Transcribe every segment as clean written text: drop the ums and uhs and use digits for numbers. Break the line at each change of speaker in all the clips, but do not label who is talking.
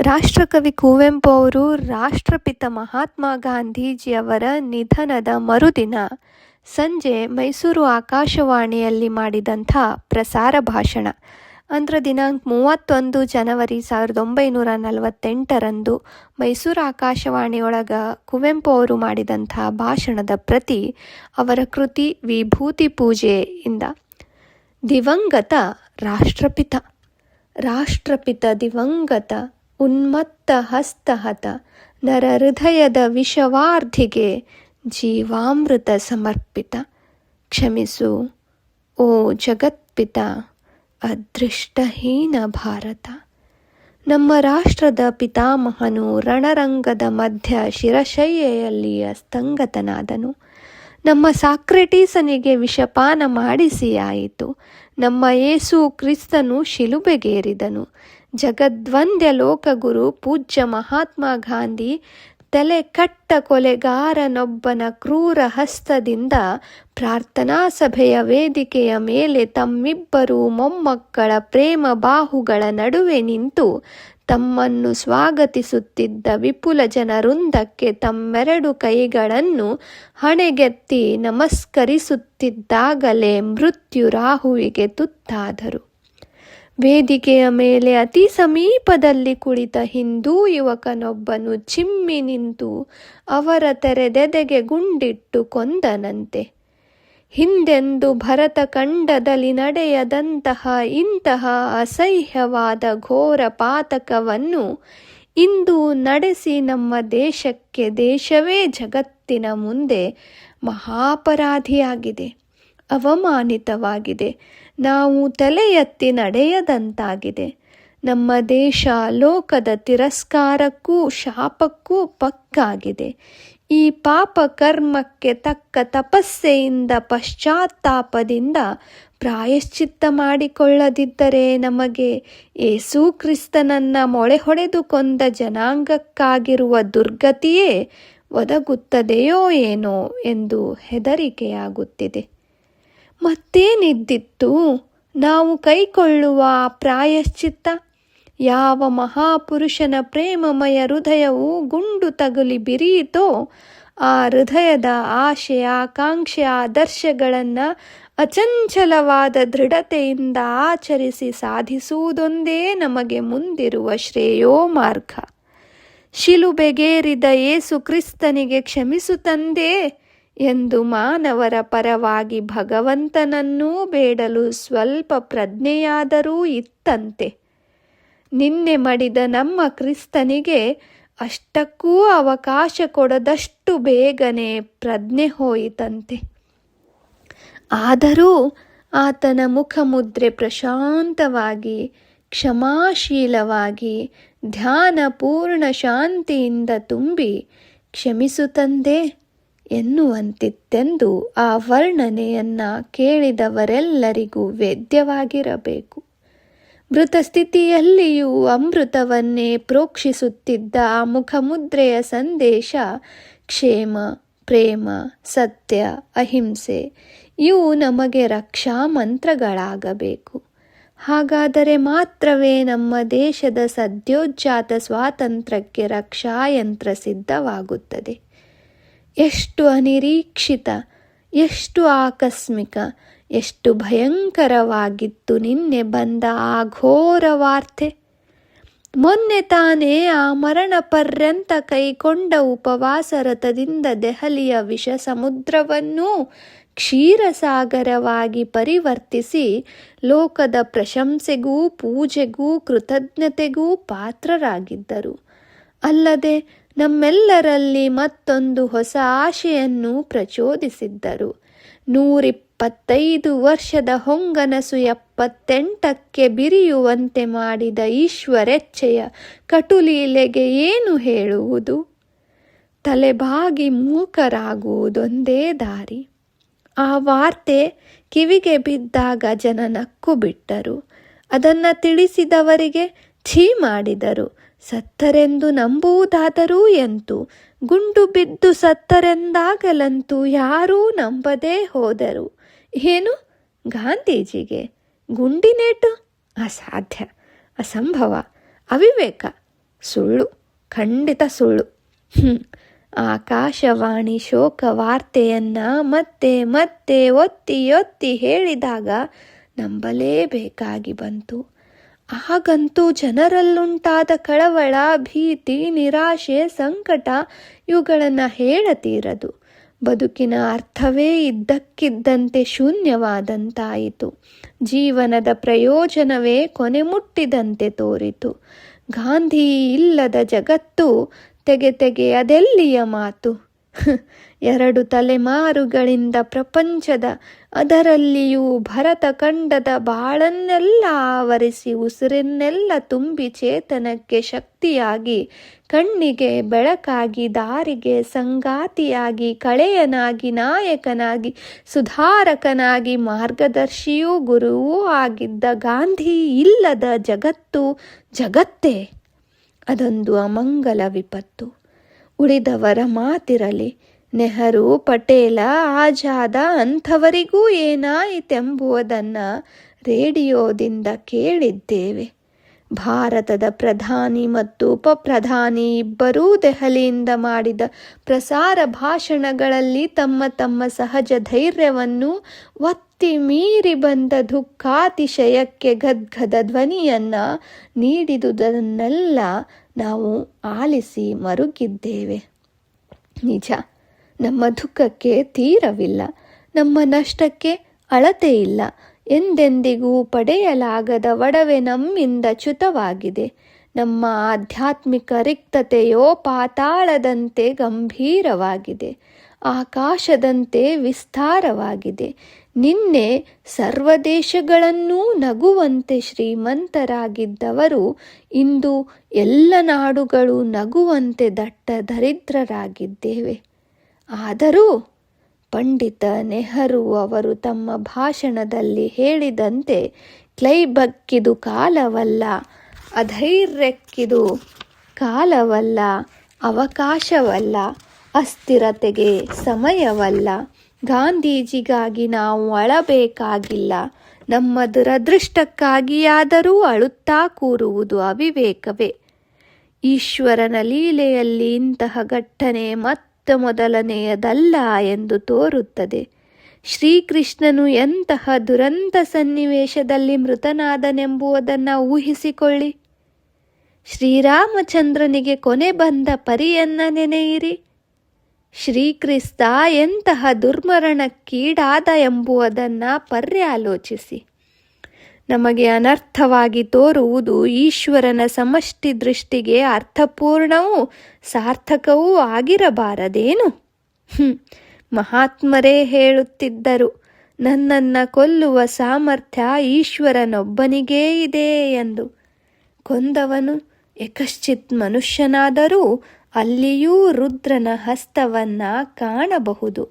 ರಾಷ್ಟ್ರಕವಿ ಕುವೆಂಪು ಅವರು ರಾಷ್ಟ್ರಪಿತ ಮಹಾತ್ಮ ಗಾಂಧೀಜಿಯವರ ನಿಧನದ ಮರುದಿನ ಸಂಜೆ ಮೈಸೂರು ಆಕಾಶವಾಣಿಯಲ್ಲಿ ಮಾಡಿದಂಥ ಪ್ರಸಾರ ಭಾಷಣ ಅಂದರೆ ದಿನಾಂಕ 31 ಜನವರಿ 1948ರಂದು ಮೈಸೂರು ಆಕಾಶವಾಣಿಯೊಳಗೆ ಕುವೆಂಪು ಅವರು ಮಾಡಿದಂಥ ಭಾಷಣದ ಪ್ರತಿ ಅವರ ಕೃತಿ ವಿಭೂತಿ ಪೂಜೆಯಿಂದ ದಿವಂಗತ ರಾಷ್ಟ್ರಪಿತ ದಿವಂಗತ ಉನ್ಮತ್ತ ಹಸ್ತಹತ ನರ ಹೃದಯದ ವಿಷವಾರ್ಧಿಗೆ ಜೀವಾಮೃತ ಸಮರ್ಪಿತ. ಕ್ಷಮಿಸು ಓ ಜಗತ್ಪಿತ, ಅದೃಷ್ಟಹೀನ ಭಾರತ. ನಮ್ಮ ರಾಷ್ಟ್ರದ ಪಿತಾಮಹನು ರಣರಂಗದ ಮಧ್ಯ ಶಿರಶಯ್ಯೆಯಲ್ಲಿ ಅಸ್ತಂಗತನಾದನು. ನಮ್ಮ ಸಾಕ್ರೆಟೀಸನಿಗೆ ವಿಷಪಾನ ಮಾಡಿಸಿ ಆಯಿತು. ನಮ್ಮ ಯೇಸು ಕ್ರಿಸ್ತನು ಶಿಲುಬೆಗೇರಿದನು. ಜಗದ್ವಂದ್ಯ ಲೋಕಗುರು ಪೂಜ್ಯ ಮಹಾತ್ಮ ಗಾಂಧಿ ತಲೆ ಕಟ್ಟ ಕೊಲೆಗಾರನೊಬ್ಬನ ಕ್ರೂರ ಹಸ್ತದಿಂದ ಪ್ರಾರ್ಥನಾ ಸಭೆಯ ವೇದಿಕೆಯ ಮೇಲೆ ತಮ್ಮಿಬ್ಬರು ಮೊಮ್ಮಕ್ಕಳ ಪ್ರೇಮ ಬಾಹುಗಳ ನಡುವೆ ನಿಂತು ತಮ್ಮನ್ನು ಸ್ವಾಗತಿಸುತ್ತಿದ್ದ ವಿಪುಲ ಜನವೃಂದಕ್ಕೆ ತಮ್ಮೆರಡು ಕೈಗಳನ್ನು ಹಣೆಗೆತ್ತಿ ನಮಸ್ಕರಿಸುತ್ತಿದ್ದಾಗಲೇ ಮೃತ್ಯು ರಾಹುವಿಗೆ ತುತ್ತಾದರು. ವೇದಿಕೆಯ ಮೇಲೆ ಅತಿ ಸಮೀಪದಲ್ಲಿ ಕುಳಿತ ಹಿಂದೂ ಯುವಕನೊಬ್ಬನು ಚಿಮ್ಮಿ ನಿಂತು ಅವರ ತೆರೆದೆದೆಗೆ ಗುಂಡಿಟ್ಟು ಕೊಂದನಂತೆ. ಹಿಂದೆಂದು ಭರತ ಖಂಡದಲ್ಲಿ ನಡೆಯದಂತಹ ಇಂತಹ ಅಸಹ್ಯವಾದ ಘೋರ ಪಾತಕವನ್ನು ಇಂದು ನಡೆಸಿ ನಮ್ಮ ದೇಶಕ್ಕೆ ದೇಶವೇ ಜಗತ್ತಿನ ಮುಂದೆ ಮಹಾಪರಾಧಿಯಾಗಿದೆ, ಅವಮಾನಿತವಾಗಿದೆ. ನಾವು ತಲೆ ಎತ್ತಿ ನಡೆಯದಂತಾಗಿದೆ. ನಮ್ಮ ದೇಶ ಲೋಕದ ತಿರಸ್ಕಾರಕ್ಕೂ ಶಾಪಕ್ಕೂ ಪಕ್ಕಾಗಿದೆ. ಈ ಪಾಪ ಕರ್ಮಕ್ಕೆ ತಕ್ಕ ತಪಸ್ಸೆಯಿಂದ ಪಶ್ಚಾತ್ತಾಪದಿಂದ ಪ್ರಾಯಶ್ಚಿತ್ತ ಮಾಡಿಕೊಳ್ಳದಿದ್ದರೆ ನಮಗೆ ಯೇಸು ಕ್ರಿಸ್ತನನ್ನ ಮೊಳೆ ಹೊಡೆದು ಕೊಂದ ಜನಾಂಗಕ್ಕಾಗಿರುವ ದುರ್ಗತಿಯೇ ಒದಗುತ್ತದೆಯೋ ಏನೋ ಎಂದು ಹೆದರಿಕೆಯಾಗುತ್ತಿದೆ. ಮತ್ತೇನಿದ್ದಿತ್ತು ನಾವು ಕೈಕೊಳ್ಳುವ ಪ್ರಾಯಶ್ಚಿತ್ತ? ಯಾವ ಮಹಾಪುರುಷನ ಪ್ರೇಮಮಯ ಹೃದಯವು ಗುಂಡು ತಗುಲಿ ಬಿರಿಯಿತೋ ಆ ಹೃದಯದ ಆಶೆ ಆಕಾಂಕ್ಷೆ ಆದರ್ಶಗಳನ್ನು ಅಚಂಚಲವಾದ ದೃಢತೆಯಿಂದ ಆಚರಿಸಿ ಸಾಧಿಸುವುದೊಂದೇ ನಮಗೆ ಮುಂದಿರುವ ಶ್ರೇಯೋ ಮಾರ್ಗ. ಶಿಲುಬೆಗೇರಿದ ಯೇಸು ಕ್ರಿಸ್ತನಿಗೆ ಕ್ಷಮಿಸು ತಂದೆ ಎಂದು ಮಾನವರ ಪರವಾಗಿ ಭಗವಂತನನ್ನೂ ಬೇಡಲು ಸ್ವಲ್ಪ ಪ್ರಜ್ಞೆಯಾದರೂ ಇತ್ತಂತೆ. ನಿನ್ನೆ ಮಡಿದ ನಮ್ಮ ಕ್ರಿಸ್ತನಿಗೆ ಅಷ್ಟಕ್ಕೂ ಅವಕಾಶ ಕೊಡದಷ್ಟು ಬೇಗನೆ ಪ್ರಜ್ಞೆ ಹೋಯಿತಂತೆ. ಆದರೂ ಆತನ ಮುಖಮುದ್ರೆ ಪ್ರಶಾಂತವಾಗಿ ಕ್ಷಮಾಶೀಲವಾಗಿ ಧ್ಯಾನಪೂರ್ಣ ಶಾಂತಿಯಿಂದ ತುಂಬಿ ಕ್ಷಮಿಸು ತಂದೆ ಎನ್ನುವಂತಿತ್ತೆಂದು ಆ ವರ್ಣನೆಯನ್ನು ಕೇಳಿದವರೆಲ್ಲರಿಗೂ ವೇದ್ಯವಾಗಿರಬೇಕು. ಮೃತ ಸ್ಥಿತಿಯಲ್ಲಿಯೂ ಅಮೃತವನ್ನೇ ಪ್ರೋಕ್ಷಿಸುತ್ತಿದ್ದ ಆ ಮುಖಮುದ್ರೆಯ ಸಂದೇಶ ಕ್ಷೇಮ, ಪ್ರೇಮ, ಸತ್ಯ, ಅಹಿಂಸೆ ಇವು ನಮಗೆ ರಕ್ಷಾ ಮಂತ್ರಗಳಾಗಬೇಕು. ಹಾಗಾದರೆ ಮಾತ್ರವೇ ನಮ್ಮ ದೇಶದ ಸದ್ಯೋಜಾತ ಸ್ವಾತಂತ್ರ್ಯಕ್ಕೆ ರಕ್ಷಾಯಂತ್ರ ಸಿದ್ಧವಾಗುತ್ತದೆ. ಎಷ್ಟು ಅನಿರೀಕ್ಷಿತ, ಎಷ್ಟು ಆಕಸ್ಮಿಕ, ಎಷ್ಟು ಭಯಂಕರವಾಗಿತ್ತು ನಿನ್ನೆ ಬಂದ ಆ ಘೋರ ವಾರ್ತೆ. ಮೊನ್ನೆ ತಾನೇ ಆ ಮರಣ ಪರ್ಯಂತ ಕೈಕೊಂಡ ಉಪವಾಸ ರಥದಿಂದ ದೆಹಲಿಯ ವಿಷ ಸಮುದ್ರವನ್ನೂ ಕ್ಷೀರಸಾಗರವಾಗಿ ಪರಿವರ್ತಿಸಿ ಲೋಕದ ಪ್ರಶಂಸೆಗೂ ಪೂಜೆಗೂ ಕೃತಜ್ಞತೆಗೂ ಪಾತ್ರರಾಗಿದ್ದರು. ಅಲ್ಲದೆ ನಮ್ಮೆಲ್ಲರಲ್ಲಿ ಮತ್ತೊಂದು ಹೊಸ ಆಶೆಯನ್ನು ಪ್ರಚೋದಿಸಿದ್ದರು. 125 ವರ್ಷದ ಹೊಂಗನಸು 78ಕ್ಕೆ ಬಿರಿಯುವಂತೆ ಮಾಡಿದ ಈಶ್ವರೆಚ್ಛೆಯ ಕಟುಲೀಲೆಗೆ ಏನು ಹೇಳುವುದು? ತಲೆಬಾಗಿ ಮೂಕರಾಗುವುದೊಂದೇ ದಾರಿ. ಆ ವಾರ್ತೆ ಕಿವಿಗೆ ಬಿದ್ದಾಗ ಜನ ನಕ್ಕು ಬಿಟ್ಟರು. ಅದನ್ನು ತಿಳಿಸಿದವರಿಗೆ ಛೀ ಮಾಡಿದರು. ಸತ್ತರೆಂದು ನಂಬುವುದಾದರೂ ಎಂತು, ಗುಂಡು ಬಿದ್ದು ಸತ್ತರೆಂದಾಗಲಂತೂ ಯಾರೂ ನಂಬದೇ ಹೋದರು. ಏನು, ಗಾಂಧೀಜಿಗೆ ಗುಂಡಿನೇಟು? ಅಸಾಧ್ಯ, ಅಸಂಭವ, ಅವಿವೇಕ, ಸುಳ್ಳು, ಖಂಡಿತ ಸುಳ್ಳು. ಆಕಾಶವಾಣಿ ಶೋಕ ವಾರ್ತೆಯನ್ನು ಮತ್ತೆ ಮತ್ತೆ ಒತ್ತಿ ಒತ್ತಿ ಹೇಳಿದಾಗ ನಂಬಲೇಬೇಕಾಗಿ ಬಂತು. ಹಾಗಂತೂ ಜನರಲ್ಲುಂಟಾದ ಕಳವಳ, ಭೀತಿ, ನಿರಾಶೆ, ಸಂಕಟ ಇವುಗಳನ್ನು ಹೇಳತೀರದು. ಬದುಕಿನ ಅರ್ಥವೇ ಇದ್ದಕ್ಕಿದ್ದಂತೆ ಶೂನ್ಯವಾದಂತಾಯಿತು. ಜೀವನದ ಪ್ರಯೋಜನವೇ ಕೊನೆ ಮುಟ್ಟಿದಂತೆ ತೋರಿತು. ಗಾಂಧಿ ಇಲ್ಲದ ಜಗತ್ತು ತೆಗೆ ಅದೆಲ್ಲಿಯ ಮಾತು. 2 ತಲೆಮಾರುಗಳಿಂದ ಪ್ರಪಂಚದ, ಅದರಲ್ಲಿಯೂ ಭರತ ಖಂಡದ ಬಾಳನ್ನೆಲ್ಲ ಆವರಿಸಿ ಉಸಿರನ್ನೆಲ್ಲ ತುಂಬಿ ಚೇತನಕ್ಕೆ ಶಕ್ತಿಯಾಗಿ, ಕಣ್ಣಿಗೆ ಬೆಳಕಾಗಿ, ದಾರಿಗೆ ಸಂಗಾತಿಯಾಗಿ, ಕಳೆಯನಾಗಿ, ನಾಯಕನಾಗಿ, ಸುಧಾರಕನಾಗಿ, ಮಾರ್ಗದರ್ಶಿಯೂ ಗುರುವೂ ಆಗಿದ್ದ ಗಾಂಧಿ ಇಲ್ಲದ ಜಗತ್ತೇ ಅದೊಂದು ಅಮಂಗಲ ವಿಪತ್ತು. ಉಳಿದವರ ಮಾತಿರಲಿ, ನೆಹರು, ಪಟೇಲ, ಆಜಾದ ಅಂಥವರಿಗೂ ಏನಾಯಿತೆಂಬುದನ್ನು ರೇಡಿಯೋದಿಂದ ಕೇಳಿದ್ದೇವೆ. ಭಾರತದ ಪ್ರಧಾನಿ ಮತ್ತು ಉಪಪ್ರಧಾನಿ ಇಬ್ಬರೂ ದೆಹಲಿಯಿಂದ ಮಾಡಿದ ಪ್ರಸಾರ ಭಾಷಣಗಳಲ್ಲಿ ತಮ್ಮ ಸಹಜ ಧೈರ್ಯವನ್ನು ಒತ್ತಿ ಮೀರಿ ಬಂದ ದುಃಖಾತಿಶಯಕ್ಕೆ ಗದ್ಗದ ಧ್ವನಿಯನ್ನು ನೀಡಿದುದನ್ನೆಲ್ಲ ನಾವು ಆಲಿಸಿ ಮರುಗಿದ್ದೇವೆ. ನಿಜ, ನಮ್ಮ ದುಃಖಕ್ಕೆ ತೀರವಿಲ್ಲ, ನಮ್ಮ ನಷ್ಟಕ್ಕೆ ಅಳತೆ ಇಲ್ಲ. ಎಂದೆಂದಿಗೂ ಪಡೆಯಲಾಗದ ಒಡವೆ ನಮ್ಮಿಂದ ಚ್ಯುತವಾಗಿದೆ. ನಮ್ಮ ಆಧ್ಯಾತ್ಮಿಕ ರಿಕ್ತತೆಯೋ ಪಾತಾಳದಂತೆ ಗಂಭೀರವಾಗಿದೆ, ಆಕಾಶದಂತೆ ವಿಸ್ತಾರವಾಗಿದೆ. ನಿನ್ನೆ ಸರ್ವದೇಶಗಳನ್ನೂ ನಗುವಂತೆ ಶ್ರೀಮಂತರಾಗಿದ್ದವರು ಇಂದು ಎಲ್ಲ ನಾಡುಗಳು ನಗುವಂತೆ ದಟ್ಟ ದರಿದ್ರರಾಗಿದ್ದೇವೆ. ಆದರೂ ಪಂಡಿತ ನೆಹರು ಅವರು ತಮ್ಮ ಭಾಷಣದಲ್ಲಿ ಹೇಳಿದಂತೆ ಕ್ಲೈಬಕ್ಕಿದು ಕಾಲವಲ್ಲ, ಅಧೈರ್ಯಕ್ಕಿದು ಕಾಲವಲ್ಲ, ಅವಕಾಶವಲ್ಲ, ಅಸ್ಥಿರತೆಗೆ ಸಮಯವಲ್ಲ. ಗಾಂಧೀಜಿಗಾಗಿ ನಾವು ಅಳಬೇಕಾಗಿಲ್ಲ, ನಮ್ಮ ದುರದೃಷ್ಟಕ್ಕಾಗಿಯಾದರೂ ಅಳುತ್ತಾ ಕೂರುವುದು ಅವಿವೇಕವೇ. ಈಶ್ವರನ ಲೀಲೆಯಲ್ಲಿ ಇಂತಹ ಘಟನೆ ಮೊದಲನೆಯದಲ್ಲ ಎಂದು ತೋರುತ್ತದೆ. ಶ್ರೀಕೃಷ್ಣನು ಎಂತಹ ದುರಂತ ಸನ್ನಿವೇಶದಲ್ಲಿ ಮೃತನಾದನೆಂಬುದನ್ನು ಊಹಿಸಿಕೊಳ್ಳಿ. ಶ್ರೀರಾಮಚಂದ್ರನಿಗೆ ಕೊನೆ ಬಂದ ಪರಿಯನ್ನು ನೆನೆಯಿರಿ. ಶ್ರೀಕ್ರಿಸ್ತ ಎಂತಹ ದುರ್ಮರಣಕ್ಕೀಡಾದ ಎಂಬುದನ್ನು ಪರ್ಯಾಲೋಚಿಸಿ. ನಮಗೆ ಅನರ್ಥವಾಗಿ ತೋರುವುದು ಈಶ್ವರನ ಸಮಷ್ಟಿ ದೃಷ್ಟಿಗೆ ಅರ್ಥಪೂರ್ಣವೂ ಸಾರ್ಥಕವೂ ಆಗಿರಬಾರದೇನು? ಮಹಾತ್ಮರೇ ಹೇಳುತ್ತಿದ್ದರು, ನನ್ನನ್ನು ಕೊಲ್ಲುವ ಸಾಮರ್ಥ್ಯ ಈಶ್ವರನೊಬ್ಬನಿಗೇ ಇದೆ ಎಂದು. ಕೊಂದವನು ಯಕಶ್ಚಿತ್ ಮನುಷ್ಯನಾದರೂ ಅಲ್ಲಿಯೂ ರುದ್ರನ ಹಸ್ತವನ್ನು ಕಾಣಬಹುದು.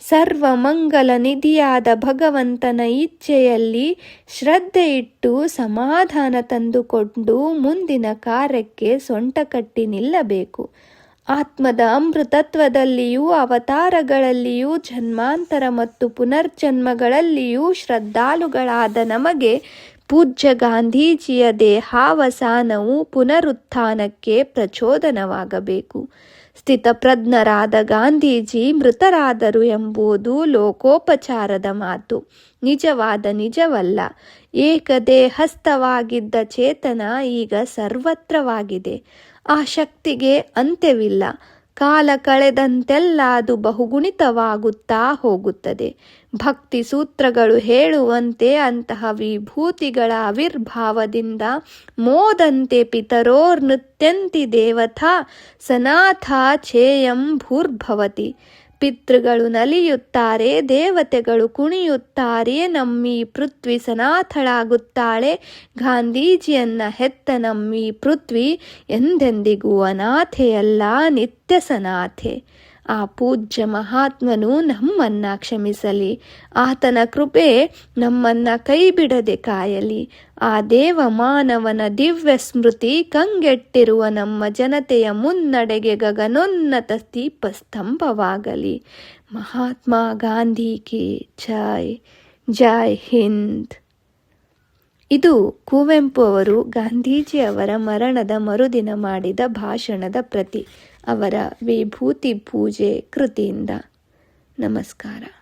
ಸರ್ವಮಂಗಲ ನಿಧಿಯಾದ ಭಗವಂತನ ಇಚ್ಛೆಯಲ್ಲಿ ಶ್ರದ್ಧೆ ಇಟ್ಟು ಸಮಾಧಾನ ತಂದುಕೊಂಡು ಮುಂದಿನ ಕಾರ್ಯಕ್ಕೆ ಸೊಂಟ ಕಟ್ಟಿ ನಿಲ್ಲಬೇಕು. ಆತ್ಮದ ಅಮೃತತ್ವದಲ್ಲಿಯೂ ಅವತಾರಗಳಲ್ಲಿಯೂ ಜನ್ಮಾಂತರ ಮತ್ತು ಪುನರ್ಜನ್ಮಗಳಲ್ಲಿಯೂ ಶ್ರದ್ಧಾಳುಗಳಾದ ನಮಗೆ ಪೂಜ್ಯ ಗಾಂಧೀಜಿಯ ದೇಹಾವಸಾನವು ಪುನರುತ್ಥಾನಕ್ಕೆ ಪ್ರಚೋದನವಾಗಬೇಕು. ಸ್ಥಿತಪ್ರಜ್ಞರಾದ ಗಾಂಧೀಜಿ ಮೃತರಾದರು ಎಂಬುದು ಲೋಕೋಪಚಾರದ ಮಾತು, ನಿಜವಲ್ಲ. ಏಕದೇಹಸ್ಥವಾಗಿದ್ದ ಚೇತನ ಈಗ ಸರ್ವತ್ರವಾಗಿದೆ. ಆ ಶಕ್ತಿಗೆ ಅಂತ್ಯವಿಲ್ಲ. ಕಾಲ ಕಳೆದಂತೆಲ್ಲ ಅದು ಬಹುಗುಣಿತವಾಗುತ್ತಾ ಹೋಗುತ್ತದೆ. ಭಕ್ತಿ ಸೂತ್ರಗಳು ಹೇಳುವಂತೆ ಅಂತಹ ವಿಭೂತಿಗಳ ಆವಿರ್ಭಾವದಿಂದ ಮೋದಂತೆ ಪಿತರೋರ್ ನೃತ್ಯಂತಿ ದೇವತಾ ಸನಾಥಾ ಛೇಯಂ ಭೂರ್ಭವತಿ. ಪಿತೃಗಳು ನಲಿಯುತ್ತಾರೆ, ದೇವತೆಗಳು ಕುಣಿಯುತ್ತಾರೆ, ನಮ್ಮಿ ಪೃಥ್ವಿ ಸನಾಥಳಾಗುತ್ತಾಳೆ. ಗಾಂಧೀಜಿಯನ್ನ ಹೆತ್ತ ನಮ್ಮಿ ಪೃಥ್ವಿ ಎಂದೆಂದಿಗೂ ಅನಾಥೆಯಲ್ಲ, ನಿತ್ಯ ಸನಾಥೆ. ಆ ಪೂಜ್ಯ ಮಹಾತ್ಮನು ನಮ್ಮನ್ನ ಕ್ಷಮಿಸಲಿ. ಆತನ ಕೃಪೆ ನಮ್ಮನ್ನ ಕೈಬಿಡದೆ ಕಾಯಲಿ. ಆ ದೇವ ಮಾನವನ ದಿವ್ಯ ಸ್ಮೃತಿ ಕಂಗೆಟ್ಟಿರುವ ನಮ್ಮ ಜನತೆಯ ಮುನ್ನಡೆಗೆ ಗಗನೋನ್ನತ ದೀಪಸ್ತಂಭವಾಗಲಿ. ಮಹಾತ್ಮ ಗಾಂಧಿ ಕಿ ಜೈ. ಜೈ ಹಿಂದ್. ಇದು ಕುವೆಂಪು ಅವರು ಗಾಂಧೀಜಿಯವರ ಮರಣದ ಮರುದಿನ ಮಾಡಿದ ಭಾಷಣದ ಪ್ರತಿ, ಅವರ ವಿಭೂತಿ ಪೂಜೆ ಕೃತಿಯಿಂದ. ನಮಸ್ಕಾರ.